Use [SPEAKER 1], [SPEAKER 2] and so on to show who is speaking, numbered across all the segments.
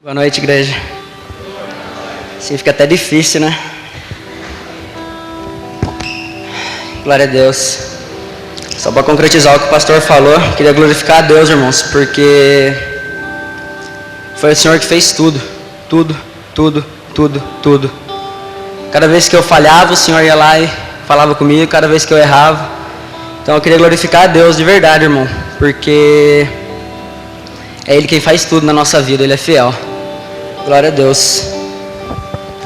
[SPEAKER 1] Boa noite, igreja. Assim fica até difícil, né? Glória a Deus. Só para concretizar o que o pastor falou, queria glorificar a Deus, irmãos, porque foi o Senhor que fez tudo. Cada vez que eu falhava, o Senhor ia lá e falava comigo, cada vez que eu errava. Então eu queria glorificar a Deus de verdade, irmão, porque é Ele quem faz tudo na nossa vida, Ele é fiel. Glória a Deus.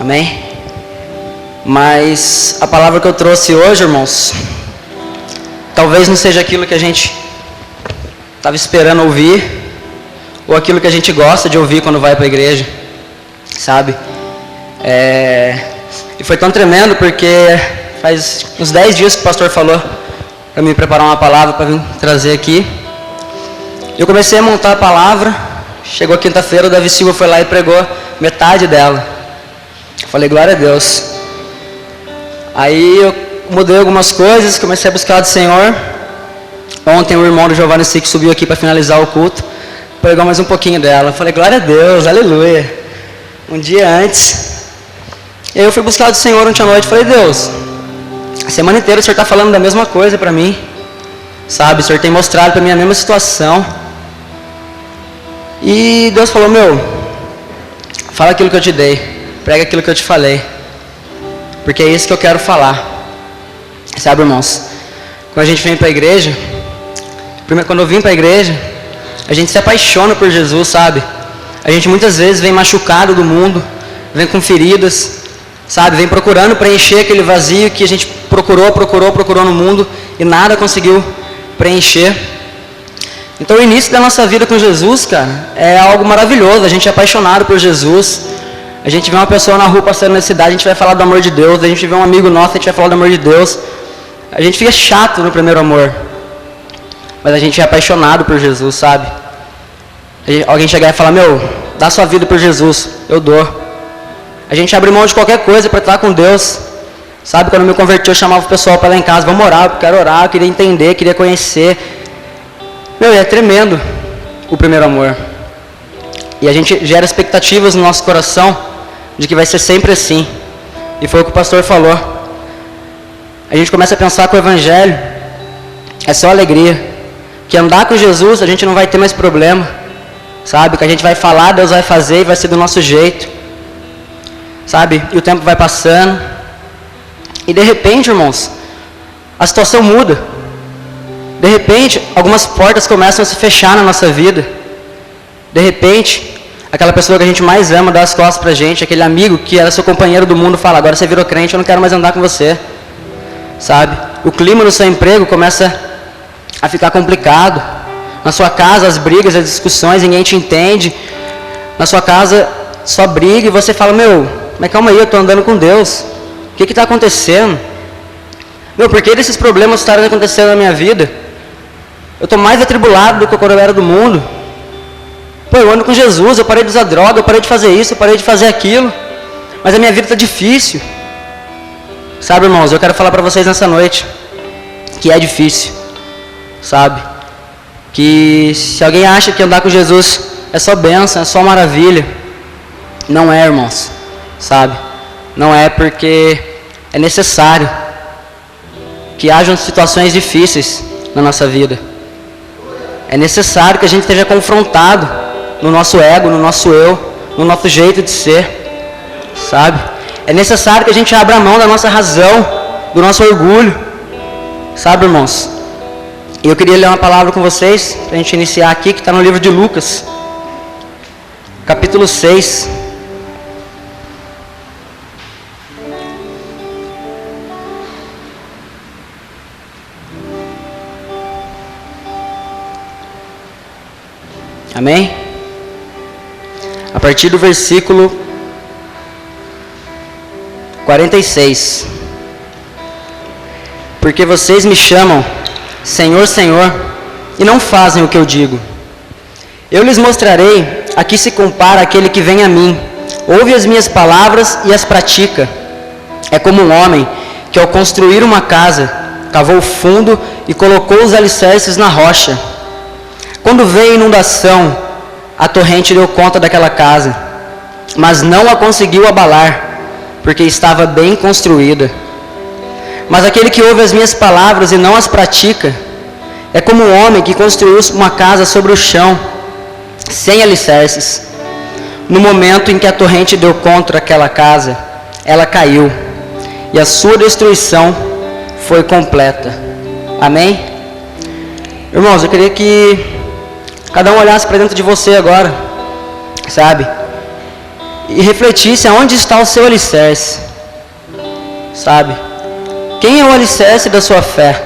[SPEAKER 1] Amém? Mas a palavra que eu trouxe hoje, irmãos, talvez não seja aquilo que a gente estava esperando ouvir, ou aquilo que a gente gosta de ouvir quando vai para a igreja, sabe? E foi tão tremendo porque faz uns 10 dias que o pastor falou para me preparar uma palavra para vir trazer aqui. Eu comecei a montar a palavra. Chegou quinta-feira, o Davi Silva foi lá e pregou metade dela. Falei, glória a Deus. Aí eu mudei algumas coisas, comecei a buscar do Senhor. Ontem o irmão do Giovanni Sique subiu aqui para finalizar o culto, pregou mais um pouquinho dela. Falei, glória a Deus, aleluia. Um dia antes, eu fui buscar do Senhor ontem à noite. Falei, Deus, a semana inteira o Senhor está falando da mesma coisa para mim, sabe? O Senhor tem mostrado para mim a mesma situação. E Deus falou, fala aquilo que eu te dei, prega aquilo que eu te falei, porque é isso que eu quero falar. Sabe, irmãos, quando a gente vem para a igreja, quando eu vim para a igreja, a gente se apaixona por Jesus, sabe? A gente muitas vezes vem machucado do mundo, vem com feridas, sabe? Vem procurando preencher aquele vazio que a gente procurou no mundo e nada conseguiu preencher. Então o início da nossa vida com Jesus, cara, é algo maravilhoso. A gente é apaixonado por Jesus. A gente vê uma pessoa na rua passando na cidade, a gente vai falar do amor de Deus. A gente vê um amigo nosso, a gente vai falar do amor de Deus. A gente fica chato no primeiro amor, mas a gente é apaixonado por Jesus, sabe? Alguém chegar e falar, dá sua vida por Jesus, eu dou. A gente abre mão de qualquer coisa para estar com Deus, sabe? Quando eu me converti, eu chamava o pessoal para lá em casa, vamos orar, eu quero orar, eu queria entender, queria conhecer. É tremendo o primeiro amor. E a gente gera expectativas no nosso coração de que vai ser sempre assim. E foi o que o pastor falou. A gente começa a pensar que o evangelho é só alegria. Que andar com Jesus a gente não vai ter mais problema. Sabe? Que a gente vai falar, Deus vai fazer e vai ser do nosso jeito. Sabe? E o tempo vai passando. E de repente, irmãos, a situação muda. De repente, algumas portas começam a se fechar na nossa vida. De repente, aquela pessoa que a gente mais ama dá as costas pra gente, aquele amigo que era seu companheiro do mundo fala, agora você virou crente, eu não quero mais andar com você. Sabe? O clima no seu emprego começa a ficar complicado. Na sua casa, as brigas, as discussões, ninguém te entende. Na sua casa, só briga e você fala, mas calma aí, eu estou andando com Deus. O que está acontecendo? Por que desses problemas estarem acontecendo na minha vida? Eu estou mais atribulado do que quando eu era do mundo. Eu ando com Jesus, eu parei de usar droga, eu parei de fazer isso, eu parei de fazer aquilo. Mas a minha vida está difícil. Sabe, irmãos, eu quero falar para vocês nessa noite que é difícil. Sabe? Que se alguém acha que andar com Jesus é só bênção, é só maravilha. Não é, irmãos. Sabe? Não é, porque é necessário que hajam situações difíceis na nossa vida. É necessário que a gente esteja confrontado no nosso ego, no nosso eu, no nosso jeito de ser, sabe? É necessário que a gente abra a mão da nossa razão, do nosso orgulho, sabe, irmãos? E eu queria ler uma palavra com vocês, para a gente iniciar aqui, que está no livro de Lucas, capítulo 6. Amém? A partir do versículo 46. Porque vocês me chamam Senhor, Senhor, e não fazem o que eu digo. Eu lhes mostrarei a que se compara aquele que vem a mim, ouve as minhas palavras e as pratica. É como um homem que ao construir uma casa, cavou fundo e colocou os alicerces na rocha. Quando veio a inundação, a torrente deu conta daquela casa, mas não a conseguiu abalar, porque estava bem construída. Mas aquele que ouve as minhas palavras e não as pratica, é como um homem que construiu uma casa sobre o chão, sem alicerces. No momento em que a torrente deu contra aquela casa, ela caiu, e a sua destruição foi completa. Amém? Irmãos, eu queria que cada um olhasse para dentro de você agora, sabe? E refletisse aonde está o seu alicerce, sabe? Quem é o alicerce da sua fé?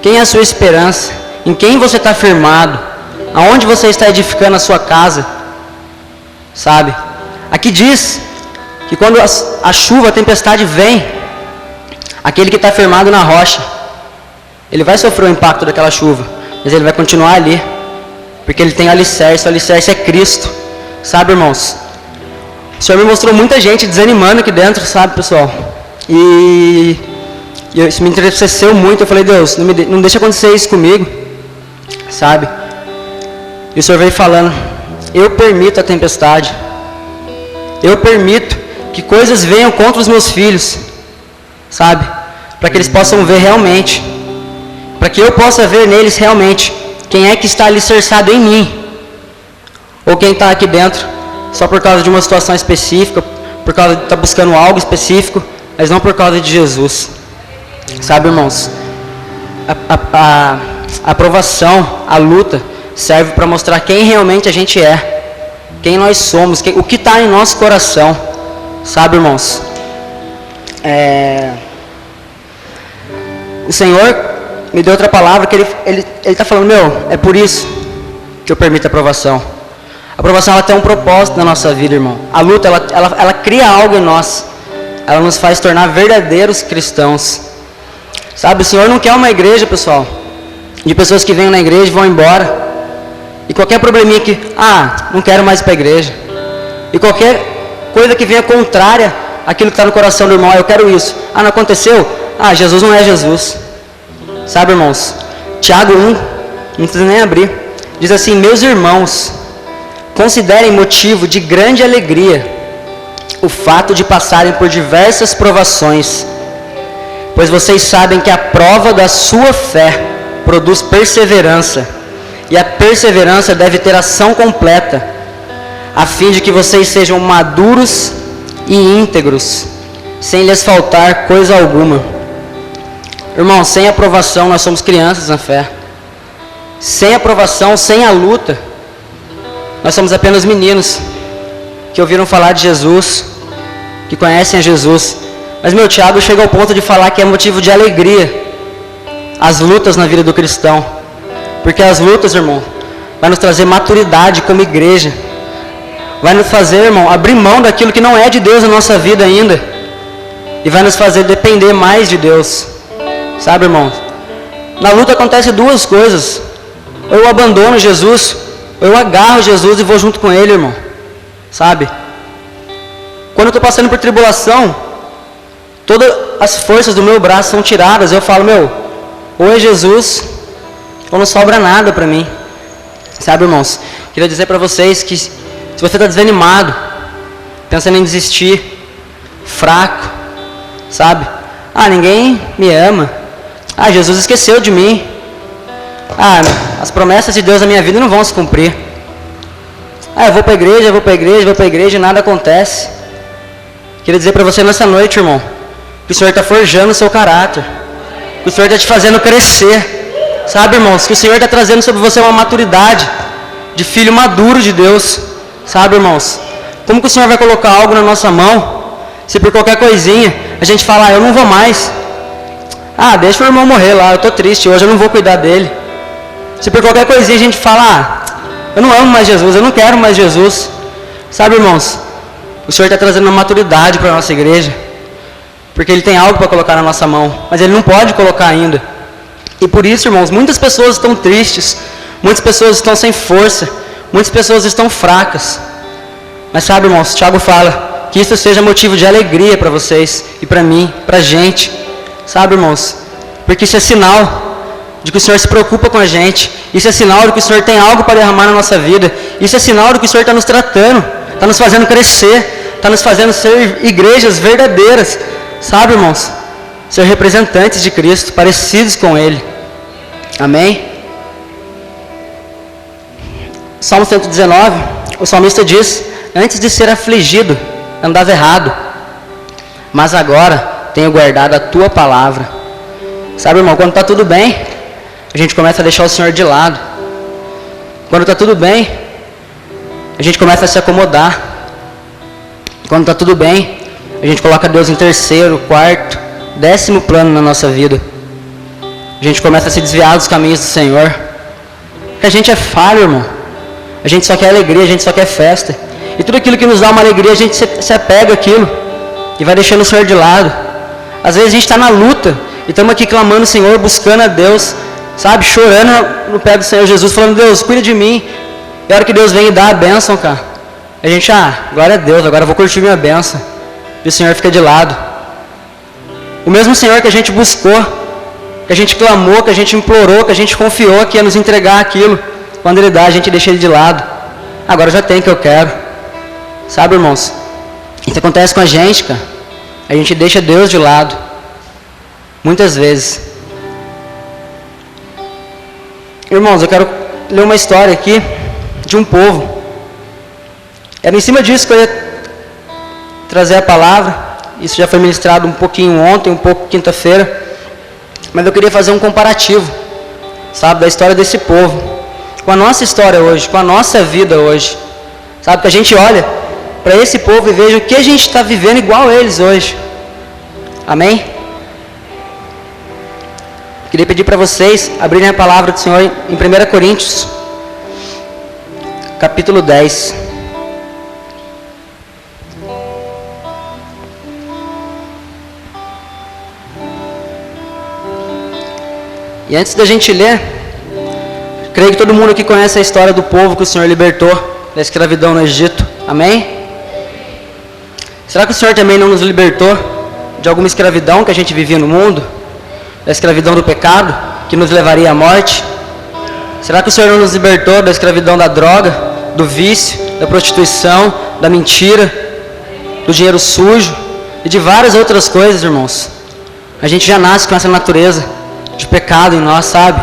[SPEAKER 1] Quem é a sua esperança? Em quem você está firmado? Aonde você está edificando a sua casa? Sabe? Aqui diz que quando a chuva, a tempestade vem, aquele que está firmado na rocha, ele vai sofrer o impacto daquela chuva, mas ele vai continuar ali, porque ele tem o alicerce é Cristo. Sabe, irmãos? O Senhor me mostrou muita gente desanimando aqui dentro, sabe, pessoal? E isso me entristeceu muito. Eu falei, Deus, não deixa acontecer isso comigo, sabe? E o Senhor veio falando, eu permito a tempestade, eu permito que coisas venham contra os meus filhos, sabe? Para que eles possam ver realmente, para que eu possa ver neles realmente quem é que está alicerçado em mim, ou quem está aqui dentro só por causa de uma situação específica, por causa de estar buscando algo específico, mas não por causa de Jesus. Sabe, irmãos, a aprovação, a luta, serve para mostrar quem realmente a gente é, quem nós somos, o que está em nosso coração. Sabe, irmãos, o Senhor me deu outra palavra que ele está falando, é por isso que eu permito a aprovação. A aprovação, ela tem um propósito na nossa vida, irmão. A luta, ela cria algo em nós, ela nos faz tornar verdadeiros cristãos. Sabe, o Senhor não quer uma igreja, pessoal, de pessoas que vêm na igreja e vão embora, e qualquer probleminha que, não quero mais ir para a igreja, e qualquer coisa que venha contrária àquilo que está no coração do irmão, eu quero isso, não aconteceu, Jesus não é Jesus. Sabe, irmãos, Tiago 1, não precisa nem abrir, diz assim, meus irmãos, considerem motivo de grande alegria o fato de passarem por diversas provações, pois vocês sabem que a prova da sua fé produz perseverança, e a perseverança deve ter ação completa, a fim de que vocês sejam maduros e íntegros, sem lhes faltar coisa alguma. Irmão, sem aprovação nós somos crianças na fé. Sem aprovação, sem a luta, nós somos apenas meninos que ouviram falar de Jesus, que conhecem a Jesus. Mas Tiago chega ao ponto de falar que é motivo de alegria as lutas na vida do cristão, porque as lutas, irmão, vai nos trazer maturidade como igreja, vai nos fazer, irmão, abrir mão daquilo que não é de Deus na nossa vida ainda, e vai nos fazer depender mais de Deus. Sabe, irmão, na luta acontece duas coisas, ou eu abandono Jesus, ou eu agarro Jesus e vou junto com Ele, irmão. Sabe, quando eu estou passando por tribulação, todas as forças do meu braço são tiradas, eu falo, ou é Jesus, ou não sobra nada para mim. Sabe, irmãos, queria dizer para vocês que se você está desanimado, pensando em desistir, fraco, sabe, ninguém me ama, Jesus esqueceu de mim, as promessas de Deus na minha vida não vão se cumprir, eu vou para a igreja e nada acontece. Queria dizer para você nessa noite, irmão, que o Senhor está forjando o seu caráter, que o Senhor está te fazendo crescer. Sabe, irmãos, que o Senhor está trazendo sobre você uma maturidade de filho maduro de Deus. Sabe, irmãos, como que o Senhor vai colocar algo na nossa mão, se por qualquer coisinha a gente fala, eu não vou mais, deixa o irmão morrer lá, eu estou triste, hoje eu não vou cuidar dele. Se por qualquer coisinha a gente fala, eu não amo mais Jesus, eu não quero mais Jesus. Sabe, irmãos, o Senhor está trazendo uma maturidade para a nossa igreja, porque Ele tem algo para colocar na nossa mão, mas Ele não pode colocar ainda. E por isso, irmãos, muitas pessoas estão tristes, muitas pessoas estão sem força, muitas pessoas estão fracas. Mas sabe, irmãos, Tiago fala que isso seja motivo de alegria para vocês e para mim, para a gente. Sabe, irmãos, porque isso é sinal de que o Senhor se preocupa com a gente. Isso é sinal de que o Senhor tem algo para derramar na nossa vida. Isso é sinal de que o Senhor está nos tratando está nos fazendo crescer, está nos fazendo ser igrejas verdadeiras, sabe, irmãos? Ser representantes de Cristo, parecidos com Ele. Amém? Salmo 119, o salmista diz: antes de ser afligido, andava errado, mas agora tenho guardado a tua palavra. Sabe, irmão, quando está tudo bem, a gente começa a deixar o Senhor de lado. Quando está tudo bem, a gente começa a se acomodar. Quando está tudo bem, a gente coloca Deus em terceiro, quarto, 10º plano na nossa vida. A gente começa a se desviar dos caminhos do Senhor. Porque a gente é falho, irmão. A gente só quer alegria, a gente só quer festa. E tudo aquilo que nos dá uma alegria, a gente se apega àquilo e vai deixando o Senhor de lado. Às vezes a gente está na luta e estamos aqui clamando o Senhor, buscando a Deus, sabe, chorando no pé do Senhor Jesus, falando: Deus, cuida de mim. E a hora que Deus vem e dá a bênção, cara, a gente, glória a Deus, agora eu vou curtir minha bênção. E o Senhor fica de lado. O mesmo Senhor que a gente buscou, que a gente clamou, que a gente implorou, que a gente confiou que ia nos entregar aquilo, quando Ele dá, a gente deixa Ele de lado. Agora já tem o que eu quero. Sabe, irmãos? Isso acontece com a gente, cara. A gente deixa Deus de lado. Muitas vezes. Irmãos, eu quero ler uma história aqui de um povo. Era em cima disso que eu ia trazer a palavra. Isso já foi ministrado um pouquinho ontem, um pouco quinta-feira. Mas eu queria fazer um comparativo, sabe, da história desse povo com a nossa história hoje, com a nossa vida hoje. Sabe, que a gente olha para esse povo e veja o que a gente está vivendo igual a eles hoje. Amém? Queria pedir para vocês abrirem a palavra do Senhor em 1 Coríntios, capítulo 10. E antes da gente ler, creio que todo mundo aqui conhece a história do povo que o Senhor libertou da escravidão no Egito. Amém? Será que o Senhor também não nos libertou de alguma escravidão que a gente vivia no mundo? Da escravidão do pecado, que nos levaria à morte? Será que o Senhor não nos libertou da escravidão da droga, do vício, da prostituição, da mentira, do dinheiro sujo e de várias outras coisas, irmãos? A gente já nasce com essa natureza de pecado em nós, sabe?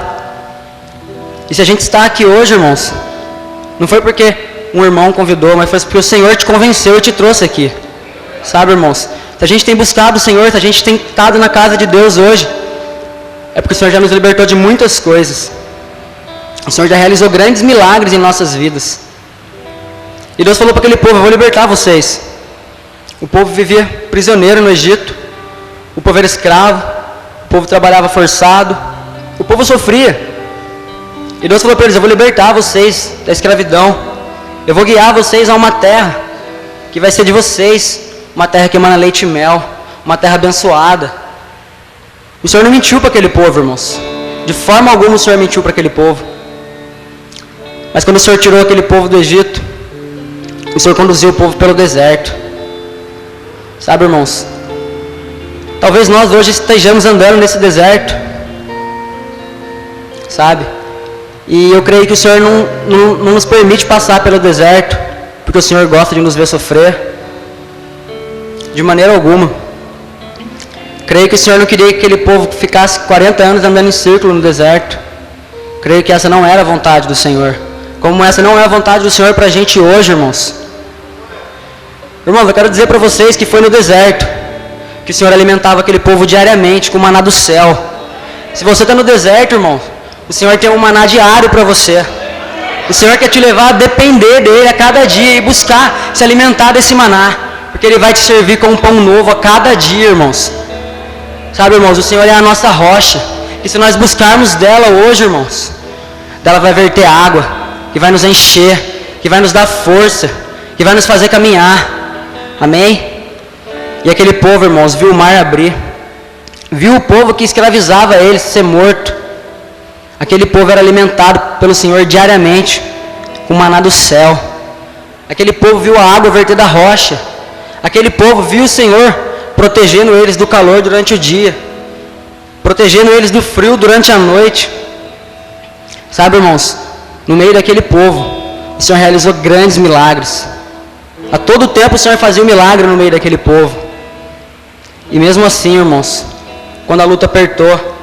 [SPEAKER 1] E se a gente está aqui hoje, irmãos, não foi porque um irmão convidou, mas foi porque o Senhor te convenceu e te trouxe aqui. Sabe, irmãos? Se a gente tem buscado o Senhor, se a gente tem estado na casa de Deus hoje, é porque o Senhor já nos libertou de muitas coisas. O Senhor já realizou grandes milagres em nossas vidas. E Deus falou para aquele povo: eu vou libertar vocês. O povo vivia prisioneiro no Egito. O povo era escravo. O povo trabalhava forçado. O povo sofria. E Deus falou para eles: eu vou libertar vocês da escravidão. Eu vou guiar vocês a uma terra que vai ser de vocês. Uma terra que emana leite e mel. Uma terra abençoada. O Senhor não mentiu para aquele povo, irmãos. De forma alguma o Senhor mentiu para aquele povo. Mas quando o Senhor tirou aquele povo do Egito, o Senhor conduziu o povo pelo deserto. Sabe, irmãos? Talvez nós hoje estejamos andando nesse deserto. Sabe? E eu creio que o Senhor não nos permite passar pelo deserto, porque o Senhor gosta de nos ver sofrer. De maneira alguma. Creio que o Senhor não queria que aquele povo ficasse 40 anos andando em círculo no deserto. Creio que essa não era a vontade do Senhor. Como essa não é a vontade do Senhor para a gente hoje, irmãos. Irmãos, eu quero dizer para vocês que foi no deserto que o Senhor alimentava aquele povo diariamente com o maná do céu. Se você está no deserto, irmão, o Senhor tem um maná diário para você. O Senhor quer te levar a depender dEle a cada dia e buscar se alimentar desse maná. Porque Ele vai te servir com um pão novo a cada dia, irmãos. Sabe, irmãos, o Senhor é a nossa rocha. E se nós buscarmos dela hoje, irmãos, dela vai verter água, que vai nos encher, que vai nos dar força, que vai nos fazer caminhar. Amém? E aquele povo, irmãos, viu o mar abrir. Viu o povo que escravizava eles ser morto. Aquele povo era alimentado pelo Senhor diariamente, com o maná do céu. Aquele povo viu a água verter da rocha. Aquele povo viu o Senhor protegendo eles do calor durante o dia, protegendo eles do frio durante a noite. Sabe, irmãos, no meio daquele povo, o Senhor realizou grandes milagres. A todo tempo o Senhor fazia um milagre no meio daquele povo. E mesmo assim, irmãos, quando a luta apertou,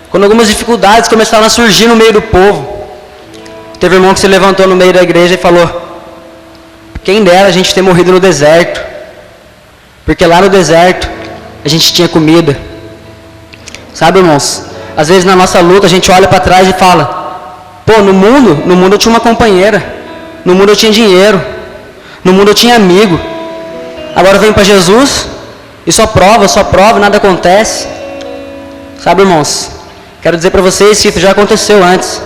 [SPEAKER 1] quando algumas dificuldades começaram a surgir no meio do povo, teve um irmão que se levantou no meio da igreja e falou: quem dera a gente ter morrido no deserto, porque lá no deserto a gente tinha comida. Sabe, irmãos, às vezes na nossa luta a gente olha para trás e fala: pô, no mundo eu tinha uma companheira, no mundo eu tinha dinheiro, no mundo eu tinha amigo, agora eu venho para Jesus e só prova, nada acontece. Sabe, irmãos, quero dizer para vocês que isso já aconteceu antes.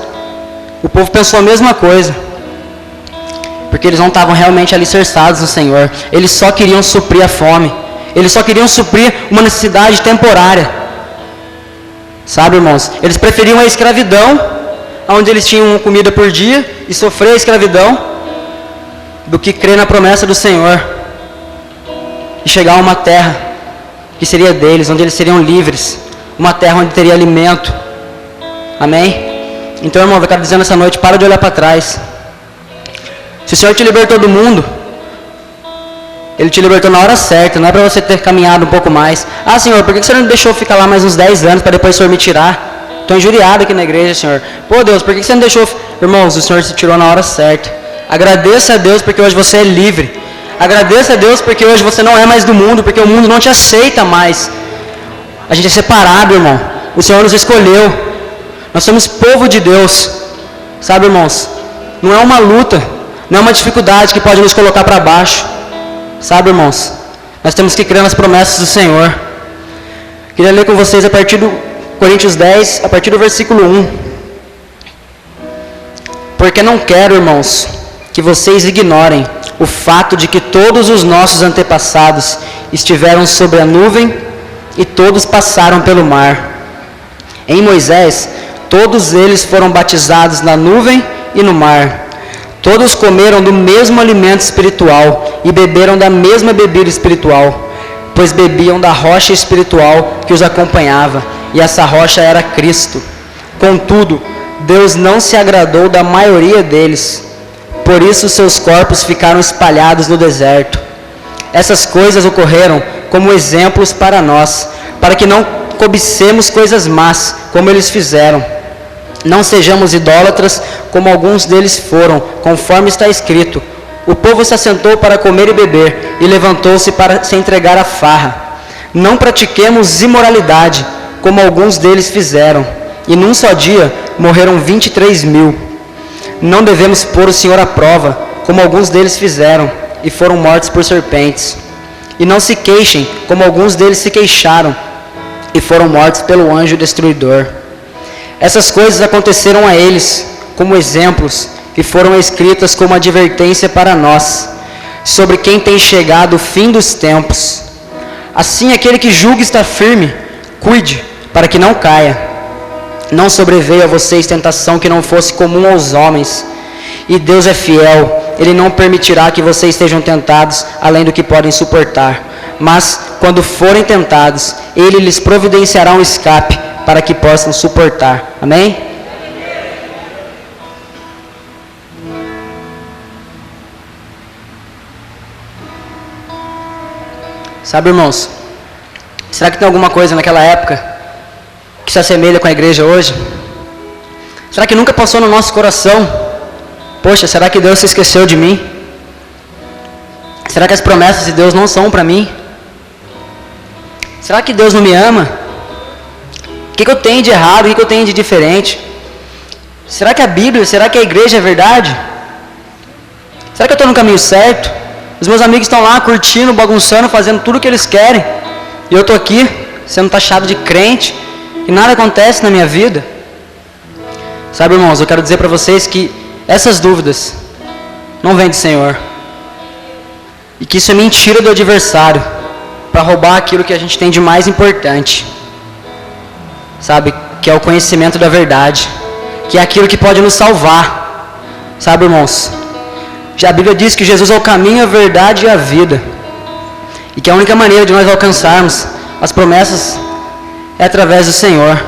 [SPEAKER 1] O povo pensou a mesma coisa, porque eles não estavam realmente alicerçados no Senhor. Eles só queriam suprir a fome, eles só queriam suprir uma necessidade temporária. Sabe, irmãos, eles preferiam a escravidão, onde eles tinham comida por dia, e sofrer a escravidão, do que crer na promessa do Senhor e chegar a uma terra que seria deles, onde eles seriam livres, uma terra onde teria alimento. Amém? Então, irmão, eu quero dizer nessa noite: para de olhar para trás. Se o Senhor te libertou do mundo, Ele te libertou na hora certa, não é para você ter caminhado um pouco mais. Ah, Senhor, por que você não me deixou ficar lá mais uns 10 anos para depois o Senhor me tirar? Estou injuriado aqui na igreja, Senhor. Pô, Deus, por que você não deixou... Irmãos, o Senhor se tirou na hora certa. Agradeça a Deus porque hoje você é livre. Agradeça a Deus porque hoje você não é mais do mundo, porque o mundo não te aceita mais. A gente é separado, irmão. O Senhor nos escolheu. Nós somos povo de Deus. Sabe, irmãos, não é uma luta, não é uma dificuldade que pode nos colocar para baixo. Sabe, irmãos, nós temos que crer nas promessas do Senhor. Queria ler com vocês a partir do Coríntios 10, a partir do versículo 1. Porque não quero, irmãos, que vocês ignorem o fato de que todos os nossos antepassados estiveram sobre a nuvem e todos passaram pelo mar. Em Moisés, todos eles foram batizados na nuvem e no mar. Todos comeram do mesmo alimento espiritual e beberam da mesma bebida espiritual, pois bebiam da rocha espiritual que os acompanhava, e essa rocha era Cristo. Contudo, Deus não se agradou da maioria deles, por isso seus corpos ficaram espalhados no deserto. Essas coisas ocorreram como exemplos para nós, para que não cobicemos coisas más, como eles fizeram. Não sejamos idólatras, como alguns deles foram, conforme está escrito: o povo se assentou para comer e beber, e levantou-se para se entregar à farra. Não pratiquemos imoralidade, como alguns deles fizeram, e num só dia morreram 23.000. Não devemos pôr o Senhor à prova, como alguns deles fizeram, e foram mortos por serpentes. E não se queixem, como alguns deles se queixaram, e foram mortos pelo anjo destruidor. Essas coisas aconteceram a eles como exemplos e foram escritas como advertência para nós, sobre quem tem chegado o fim dos tempos. Assim, aquele que julga estar firme, cuide, para que não caia. Não sobreveio a vocês tentação que não fosse comum aos homens. E Deus é fiel, Ele não permitirá que vocês sejam tentados além do que podem suportar. Mas, quando forem tentados, Ele lhes providenciará um escape para que possam suportar. Amém? Sabe, irmãos, será que tem alguma coisa naquela época que se assemelha com a igreja hoje? Será que nunca passou no nosso coração: poxa, será que Deus se esqueceu de mim? Será que as promessas de Deus não são para mim? Será que Deus não me ama? O que eu tenho de errado? O que eu tenho de diferente? Será que a Bíblia, será que a igreja é verdade? Será que eu estou no caminho certo? Os meus amigos estão lá curtindo, bagunçando, fazendo tudo o que eles querem, e eu estou aqui sendo taxado de crente e nada acontece na minha vida. Sabe, irmãos, eu quero dizer para vocês que essas dúvidas não vêm do Senhor, e que isso é mentira do adversário para roubar aquilo que a gente tem de mais importante, sabe, que é o conhecimento da verdade, que é aquilo que pode nos salvar. Sabe, irmãos, já a Bíblia diz que Jesus é o caminho, a verdade e a vida, e que a única maneira de nós alcançarmos as promessas é através do Senhor.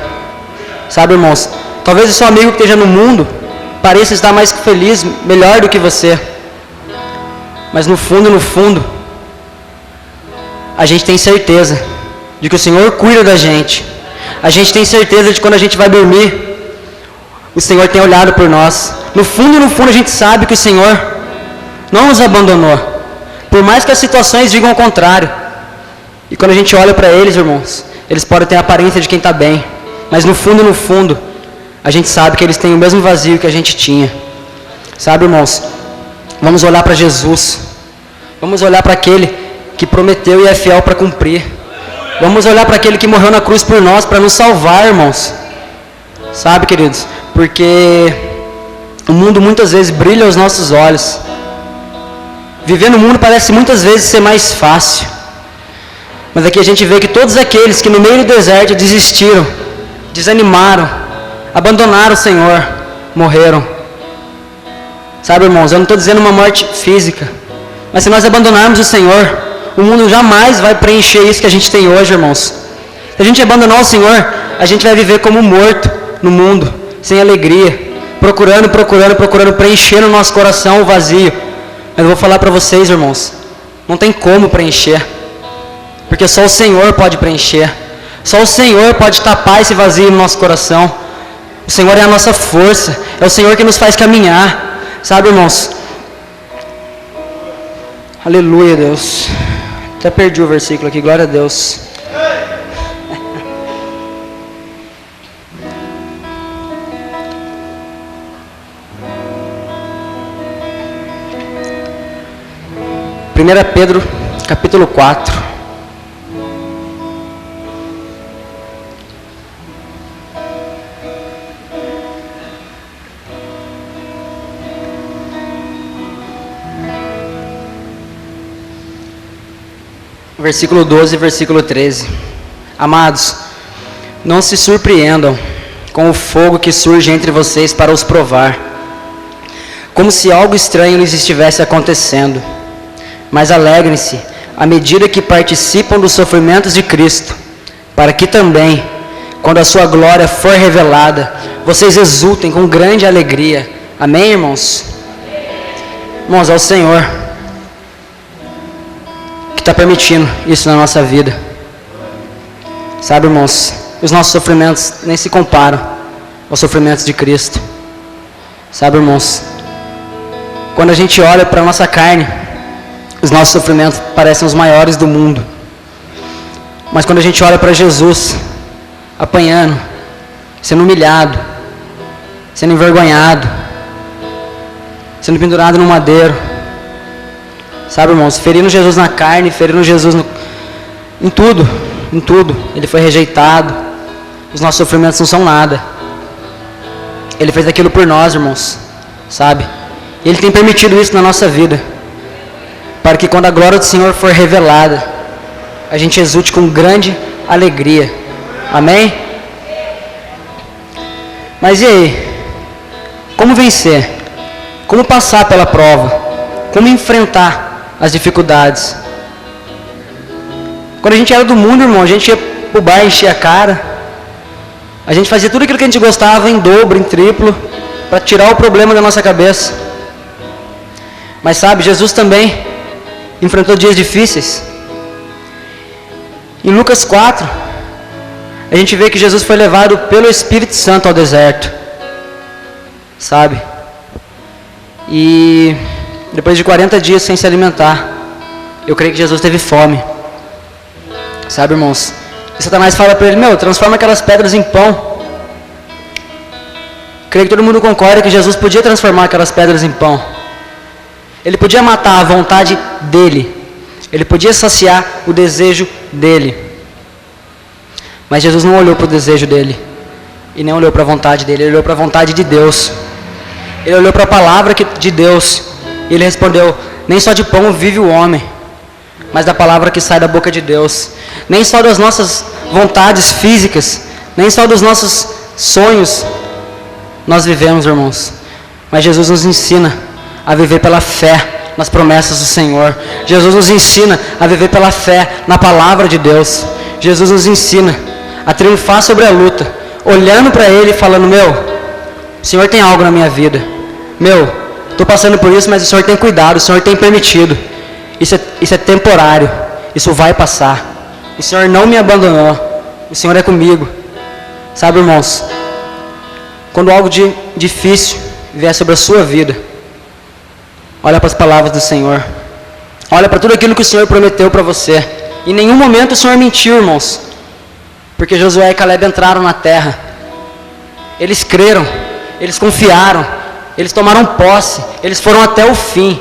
[SPEAKER 1] Sabe, irmãos, talvez o seu amigo que esteja no mundo pareça estar mais feliz, melhor do que você, Mas no fundo, a gente tem certeza de que o Senhor cuida da gente. A gente tem certeza de que quando a gente vai dormir, o Senhor tem olhado por nós. No fundo, a gente sabe que o Senhor não nos abandonou. Por mais que as situações digam o contrário. E quando a gente olha para eles, irmãos, eles podem ter a aparência de quem está bem. Mas no fundo, a gente sabe que eles têm o mesmo vazio que a gente tinha. Sabe, irmãos? Vamos olhar para Jesus. Vamos olhar para aquele que prometeu e é fiel para cumprir. Vamos olhar para aquele que morreu na cruz por nós, para nos salvar, irmãos. Sabe, queridos? Porque o mundo muitas vezes brilha aos nossos olhos. Viver no mundo parece muitas vezes ser mais fácil. Mas aqui a gente vê que todos aqueles que no meio do deserto desistiram, desanimaram, abandonaram o Senhor, morreram. Sabe, irmãos, eu não estou dizendo uma morte física, mas se nós abandonarmos o Senhor, o mundo jamais vai preencher isso que a gente tem hoje, irmãos. Se a gente abandonar o Senhor, a gente vai viver como morto no mundo, sem alegria, procurando preencher no nosso coração o vazio. Mas eu vou falar para vocês, irmãos, não tem como preencher, porque só o Senhor pode preencher. Só o Senhor pode tapar esse vazio no nosso coração. O Senhor é a nossa força, é o Senhor que nos faz caminhar. Sabe, irmãos? Aleluia, Deus. Até perdi o versículo aqui, glória a Deus. Primeira Pedro, capítulo 4. Versículo 12 e versículo 13. Amados, não se surpreendam com o fogo que surge entre vocês para os provar, como se algo estranho lhes estivesse acontecendo. Mas alegrem-se à medida que participam dos sofrimentos de Cristo, para que também, quando a sua glória for revelada, vocês exultem com grande alegria. Amém, irmãos? Irmãos, é o Senhor que está permitindo isso na nossa vida. Sabe, irmãos, os nossos sofrimentos nem se comparam aos sofrimentos de Cristo. Sabe, irmãos, quando a gente olha para a nossa carne, os nossos sofrimentos parecem os maiores do mundo. Mas quando a gente olha para Jesus, apanhando, sendo humilhado, sendo envergonhado, sendo pendurado no madeiro, sabe, irmãos, ferindo Jesus na carne, ferindo Jesus em tudo, ele foi rejeitado. Os nossos sofrimentos não são nada. Ele fez aquilo por nós, irmãos, sabe? E Ele tem permitido isso na nossa vida, para que quando a glória do Senhor for revelada, a gente exulte com grande alegria. Amém? Mas e aí? Como vencer? Como passar pela prova? Como enfrentar as dificuldades? Quando a gente era do mundo, irmão, a gente ia pro bar, enchia a cara, a gente fazia tudo aquilo que a gente gostava em dobro, em triplo, para tirar o problema da nossa cabeça. Mas sabe, Jesus também enfrentou dias difíceis. Em Lucas 4, a gente vê que Jesus foi levado pelo Espírito Santo ao deserto, sabe? E depois de 40 dias sem se alimentar, eu creio que Jesus teve fome. Sabe, irmãos? E Satanás fala para ele: transforma aquelas pedras em pão. Creio que todo mundo concorda que Jesus podia transformar aquelas pedras em pão. Ele podia matar a vontade dele. Ele podia saciar o desejo dele. Mas Jesus não olhou para o desejo dele. E nem olhou para a vontade dele. Ele olhou para a vontade de Deus. Ele olhou para a palavra de Deus. E ele respondeu: nem só de pão vive o homem, mas da palavra que sai da boca de Deus. Nem só das nossas vontades físicas, nem só dos nossos sonhos nós vivemos, irmãos. Mas Jesus nos ensina a viver pela fé nas promessas do Senhor. Jesus nos ensina a viver pela fé na palavra de Deus. Jesus nos ensina a triunfar sobre a luta, olhando para Ele e falando: o Senhor tem algo na minha vida. estou passando por isso, mas o Senhor tem cuidado, o Senhor tem permitido. Isso é temporário, isso vai passar. O Senhor não me abandonou, o Senhor é comigo. Sabe, irmãos, quando algo de difícil vier sobre a sua vida, olha para as palavras do Senhor. Olha para tudo aquilo que o Senhor prometeu para você. Em nenhum momento o Senhor mentiu, irmãos. Porque Josué e Caleb entraram na terra. Eles creram, eles confiaram, eles tomaram posse, eles foram até o fim.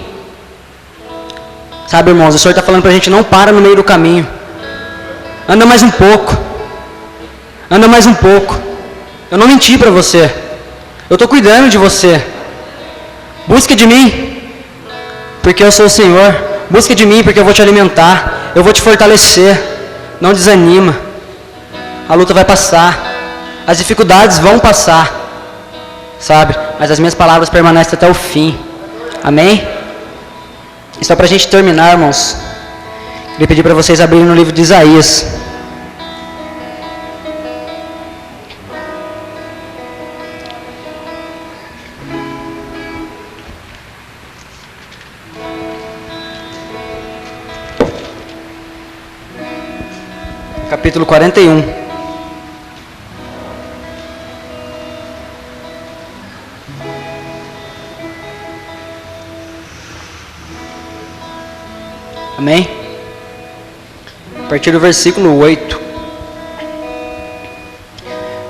[SPEAKER 1] Sabe, irmãos, o Senhor está falando para a gente, não para no meio do caminho. Anda mais um pouco. Anda mais um pouco. Eu não menti para você. Eu estou cuidando de você. Busque de mim, porque eu sou o Senhor. Busque de mim, porque eu vou te alimentar. Eu vou te fortalecer. Não desanima. A luta vai passar. As dificuldades vão passar. Sabe? Mas as minhas palavras permanecem até o fim. Amém? E só para a gente terminar, irmãos, queria pedir para vocês abrirem no livro de Isaías. Capítulo 41. Amém? A partir do versículo 8.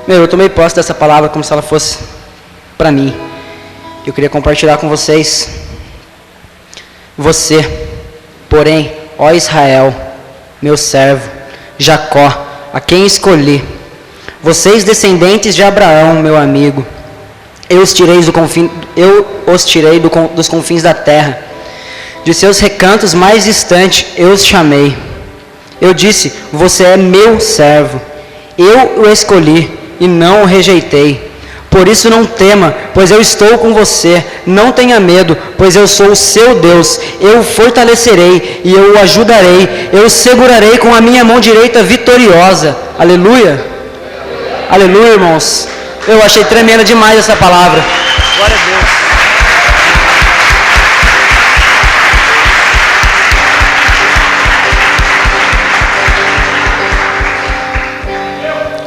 [SPEAKER 1] Eu tomei posse dessa palavra como se ela fosse para mim. Eu queria compartilhar com vocês. Você, porém, ó Israel, meu servo, Jacó, a quem escolhi, vocês descendentes de Abraão, meu amigo, eu os tirei dos confins da terra, de seus recantos mais distantes eu os chamei. Eu disse, você é meu servo, eu o escolhi e não o rejeitei. Por isso não tema, pois eu estou com você. Não tenha medo, pois eu sou o seu Deus. Eu o fortalecerei e eu o ajudarei. Eu o segurarei com a minha mão direita vitoriosa. Aleluia. Aleluia, irmãos. Eu achei tremenda demais essa palavra. Glória a Deus.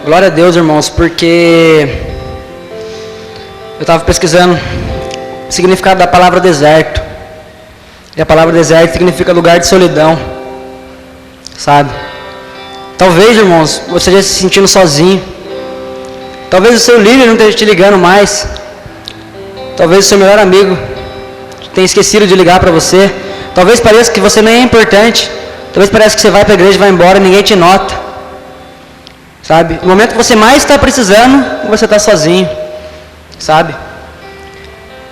[SPEAKER 1] Glória a Deus, irmãos, porque eu estava pesquisando o significado da palavra deserto. E a palavra deserto significa lugar de solidão. Sabe? Talvez, irmãos, você esteja se sentindo sozinho. Talvez o seu líder não esteja te ligando mais. Talvez o seu melhor amigo tenha esquecido de ligar para você. Talvez pareça que você nem é importante. Talvez pareça que você vai para a igreja e vai embora e ninguém te nota. Sabe? No momento que você mais está precisando, você está sozinho. Sabe?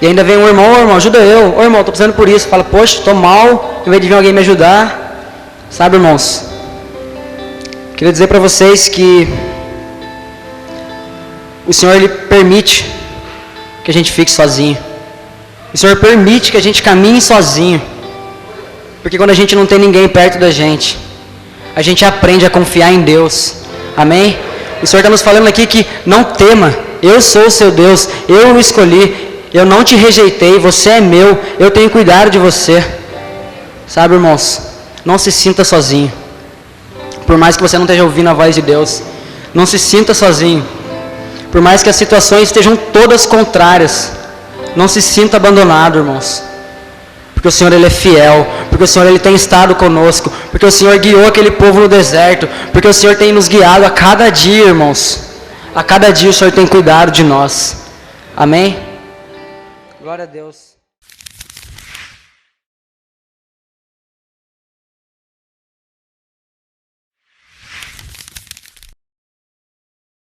[SPEAKER 1] E ainda vem um irmão, ajuda eu. Ô irmão, estou precisando por isso. Fala, poxa, estou mal, em vez de vir alguém me ajudar. Sabe, irmãos? Queria dizer para vocês que o Senhor, Ele permite que a gente fique sozinho. O Senhor permite que a gente caminhe sozinho. Porque quando a gente não tem ninguém perto da gente, a gente aprende a confiar em Deus. Amém? O Senhor está nos falando aqui que não tema. Eu sou o seu Deus, eu o escolhi, eu não te rejeitei, você é meu, eu tenho cuidado de você. Sabe, irmãos, não se sinta sozinho. Por mais que você não esteja ouvindo a voz de Deus, não se sinta sozinho. Por mais que as situações estejam todas contrárias, não se sinta abandonado, irmãos. Porque o Senhor, Ele é fiel, porque o Senhor, Ele tem estado conosco, porque o Senhor guiou aquele povo no deserto, porque o Senhor tem nos guiado a cada dia, irmãos. A cada dia o Senhor tem cuidado de nós. Amém? Glória a Deus.